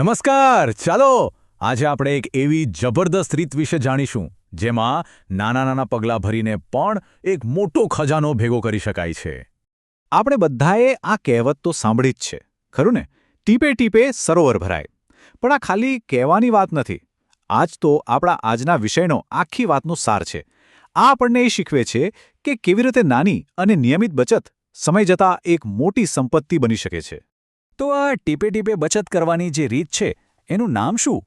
નમસ્કાર. ચાલો આજે આપણે એક એવી જબરદસ્ત રીત વિશે જાણીશું જેમાં નાના નાના પગલાં ભરીને પણ એક મોટો ખજાનો ભેગો કરી શકાય છે. આપણે બધાએ આ કહેવત તો સાંભળી જ છે, ખરું ને? ટીપે ટીપે સરોવર ભરાય. પણ આ ખાલી કહેવાની વાત નથી. આજ તો આપણા આજના વિષયનો આખી વાતનો સાર છે. આ આપણને એ શીખવે છે કે કેવી રીતે નાની અને નિયમિત બચત સમય જતાં એક મોટી સંપત્તિ બની શકે છે. તો આ ટીપે ટીપે બચત કરવાની જે રીત છે એનું નામ શું?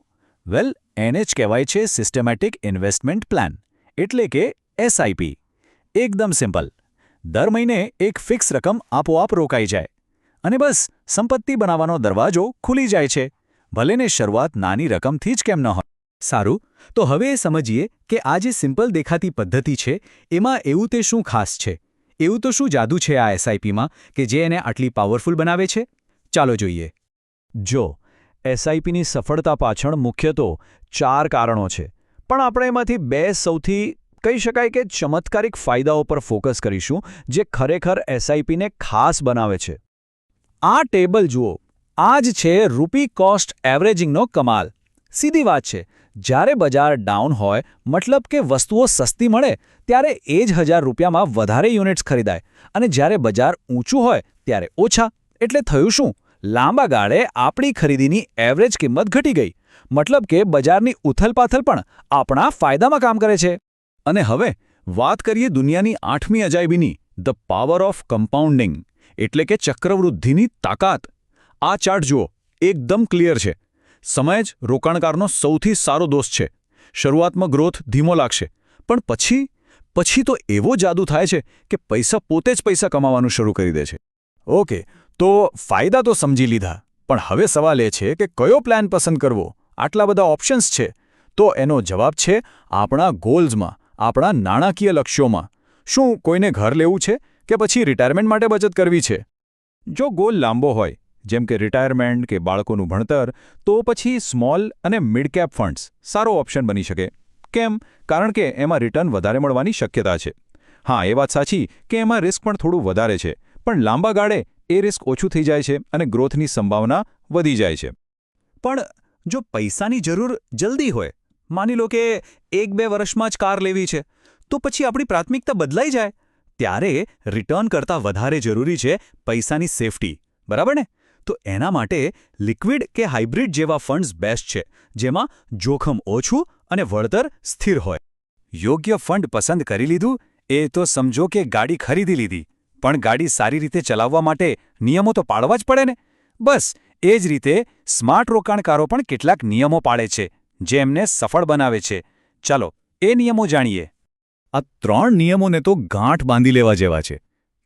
વેલ, એને જ કહેવાય છે સિસ્ટમેટિક ઇન્વેસ્ટમેન્ટ પ્લાન, એટલે કે એસઆઈપી. એકદમ સિમ્પલ. દર મહિને એક ફિક્સ રકમ આપોઆપ રોકાઈ જાય અને બસ સંપત્તિ બનાવવાનો દરવાજો ખુલી જાય છે, ભલેને શરૂઆત નાની રકમથી જ કેમ ન હોય. સારું, તો હવે એ સમજીએ કે આ જે સિમ્પલ દેખાતી પદ્ધતિ છે એમાં એવું તે શું ખાસ છે? એવું તો શું જાદુ છે આ એસઆઈપીમાં કે જે એને આટલી પાવરફુલ બનાવે છે? ચાલો જોઈએ. જો એસઆઈપીની સફળતા પાછળ મુખ્ય તો 4 કારણો છે, પણ આપણે એમાંથી 2 સૌથી કહી શકાય કે ચમત્કારિક ફાયદાઓ પર ફોકસ કરીશું જે ખરેખર એસઆઈપીને ખાસ બનાવે છે. આ ટેબલ જુઓ. આ જ છે રૂપી કોસ્ટ એવરેજિંગનો કમાલ. સીધી વાત છે, જ્યારે બજાર ડાઉન હોય, મતલબ કે વસ્તુઓ સસ્તી મળે, ત્યારે એ જ 1000 રૂપિયામાં વધારે યુનિટ્સ ખરીદાય, અને જ્યારે બજાર ઊંચું હોય ત્યારે ઓછા. એટલે થયું શું? લાંબા ગાળે આપણી ખરીદીની એવરેજ કિંમત ઘટી ગઈ. મતલબ કે બજારની ઉથલપાથલ પણ આપણા ફાયદામાં કામ કરે છે. અને હવે વાત કરીએ દુનિયાની 8મી અજાયબીની, ધ પાવર ઓફ કમ્પાઉન્ડિંગ, એટલે કે ચક્રવૃદ્ધિની તાકાત. આ ચાર્ટ જુઓ, એકદમ ક્લિયર છે. સમય જ રોકાણકારનો સૌથી સારો દોસ્ત છે. શરૂઆતમાં ગ્રોથ ધીમો લાગશે, પણ પછી તો એવો જાદુ થાય છે કે પૈસા પોતે જ પૈસા કમાવાનું શરૂ કરી દે છે. ઓકે, તો ફાયદા તો સમજી લીધા, પણ હવે સવાલ એ છે કે કયો પ્લાન પસંદ કરવો? આટલા બધા ઓપ્શન્સ છે. તો એનો જવાબ છે આપણા ગોલ્સમાં, આપણા નાણાકીય લક્ષ્યોમાં. શું કોઈને ઘર લેવું છે કે પછી રિટાયરમેન્ટ માટે બચત કરવી છે? જો ગોલ લાંબો હોય, જેમ કે રિટાયરમેન્ટ કે બાળકોનું ભણતર, તો પછી સ્મોલ અને મિડ કેપ ફંડ્સ સારો ઓપ્શન બની શકે. કેમ? કારણ કે એમાં રિટર્ન વધારે મળવાની શક્યતા છે. હા, એ વાત સાચી કે એમાં રિસ્ક પણ થોડું વધારે છે, પણ લાંબા ગાળે એ રિસ્ક ઓછું થઈ જાય છે અને ગ્રોથની સંભાવના વધી જાય છે. પણ જો પૈસાની જરૂર જલ્દી હોય, માની લો કે 1-2 વર્ષમાં જ કાર લેવી છે, તો પછી આપણી પ્રાથમિકતા બદલાઈ જાય. ત્યારે રિટર્ન કરતાં વધારે જરૂરી છે પૈસાની સેફટી, બરાબર ને? તો એના માટે લિક્વિડ કે હાઇબ્રિડ જેવા ફંડ્સ બેસ્ટ છે, જેમાં જોખમ ઓછું અને વળતર સ્થિર હોય. યોગ્ય ફંડ પસંદ કરી લીધું, એ તો સમજો કે ગાડી ખરીદી લીધી. પણ ગાડી સારી રીતે ચલાવવા માટે નિયમો તો પાળવા જ પડે ને? બસ એ જ રીતે સ્માર્ટ રોકાણકારો પણ કેટલાક નિયમો પાળે છે જે એમને સફળ બનાવે છે. ચાલો એ નિયમો જાણીએ. આ 3 નિયમોને તો ગાંઠ બાંધી લેવા જેવા છે.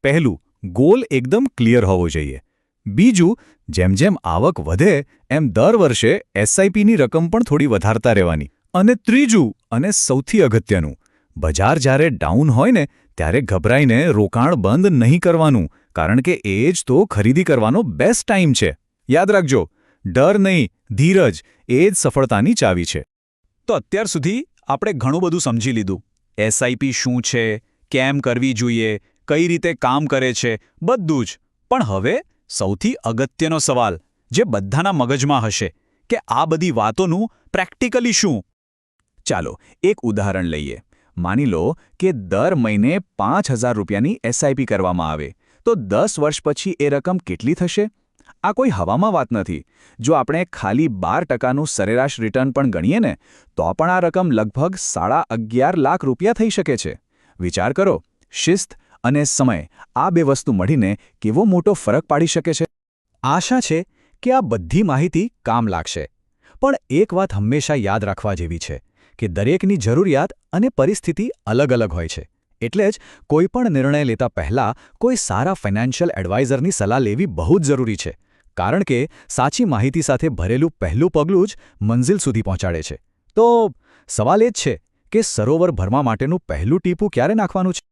પહેલું, ગોલ એકદમ ક્લિયર હોવો જોઈએ. બીજું, જેમ જેમ આવક વધે એમ દર વર્ષે એસઆઈપીની રકમ પણ થોડી વધારતા રહેવાની. અને ત્રીજું, અને સૌથી અગત્યનું, બજાર જ્યારે ડાઉન હોય ને ત્યારે ગભરાઈને રોકાણ બંધ નહીં કરવાનું, કારણ કે એ જ તો ખરીદી કરવાનો બેસ્ટ ટાઈમ છે. યાદ રાખજો, ડર નહીં, ધીરજ, એ જ સફળતાની ચાવી છે. તો અત્યાર સુધી આપણે ઘણું બધું સમજી લીધું. એસઆઈપી શું છે, કેમ કરવી જોઈએ, કઈ રીતે કામ કરે છે, બધું જ. પણ હવે સૌથી અગત્યનો સવાલ જે બધાના મગજમાં હશે કે આ બધી વાતોનું પ્રેક્ટિકલી શું? ચાલો એક ઉદાહરણ લઈએ. માની લો કે દર મહિને 5000 રૂપિયાની એસઆઈપી કરવામાં આવે, તો 10 વર્ષ પછી એ રકમ કેટલી થશે? આ કોઈ હવામાં વાત નથી. જો આપણે ખાલી 12% સરેરાશ રિટર્ન પણ ગણીએ ને, તો પણ આ રકમ લગભગ 11.5 લાખ રૂપિયા થઈ શકે છે. વિચાર કરો, શિસ્ત અને સમય, આ 2 વસ્તુ મળીને કેવો મોટો ફરક પાડી શકે છે. આશા છે કે આ બધી માહિતી કામ લાગશે. પણ એક વાત હંમેશા યાદ રાખવા જેવી છે કે દરેકની જરૂરિયાત અને પરિસ્થિતિ અલગ અલગ હોય છે. એટલે જ કોઈપણ નિર્ણય લેતા પહેલાં કોઈ સારા ફાઇનાન્શિયલ એડવાઇઝરની સલાહ લેવી બહુ જ જરૂરી છે, કારણ કે સાચી માહિતી સાથે ભરેલું પહેલું પગલું જ મંઝિલ સુધી પહોંચાડે છે. તો સવાલ એ જ છે કે સરોવર ભરવા માટેનું પહેલું ટીપું ક્યારે નાખવાનું છે?